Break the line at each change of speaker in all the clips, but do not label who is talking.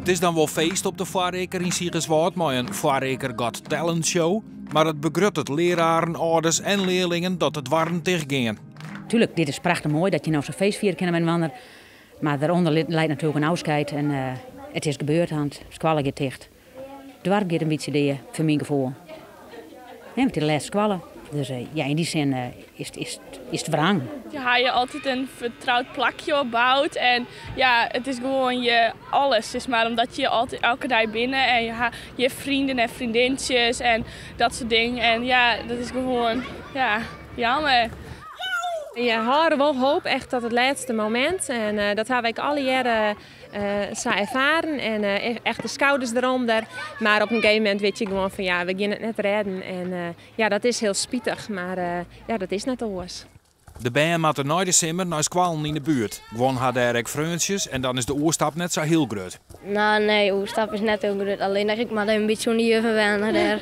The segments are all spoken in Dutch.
is dan wel feest op de Foareker in Siegerswald met een Foareker Got Talent show. Maar het begrut het leraren, ouders en leerlingen dat het warm tegengaan.
Tuurlijk, dit is prachtig mooi dat je nou zo'n feest vieren kan met een ander. Maar daaronder leidt natuurlijk een afscheid en het is gebeurd aan het squallen gaat dicht. Het warm gaat een beetje de, voor mijn gevoel. Ja, met de laatste squallen. Dus ja, in die zin is het wrang.
Je altijd een vertrouwd plakje opbouwt en ja, het is gewoon je alles. Het is maar omdat je altijd elke dag binnen en je vrienden en vriendinnetjes en dat soort dingen. En ja, dat is gewoon, ja, jammer.
Je houden wel hoop echt tot het laatste moment. En dat heb ik alle jaren zo ervaren. En echt de schouders eronder. Maar op een gegeven moment weet je gewoon van ja, we gaan het net redden. En ja, dat is heel spietig. Maar ja, dat is net alles.
De band maakt er 9 december naar squallen in de buurt. Gewoon had daar ook vriendjes en dan is de oerstap net zo heel groot.
Nou nee, de oerstap is net heel groot. Alleen dat ik maar een beetje zo'n juf wennen daar.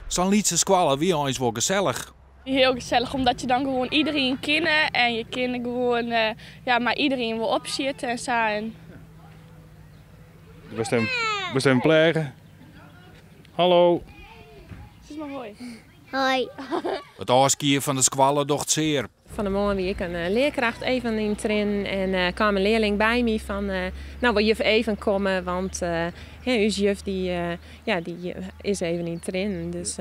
Zo'n liedse squallen wie eens wel gezellig.
Heel gezellig, omdat je dan gewoon iedereen kent en je kent gewoon, ja, maar iedereen wil opzitten en zo.
We zijn plegen. Hallo.
Zeg maar hoi.
Hoi.
Het afskiën van de squallen docht zeer.
Van de morgen wie ik een leerkracht even in train en kwam een leerling bij me van nou wil juf even komen, want uw juf die is even in train. Dus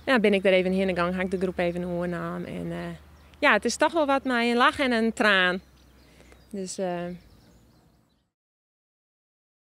ja, ben ik er even heen gegaan, ga ik de groep even oornaam. En ja, het is toch wel wat met een lach en een traan. Dus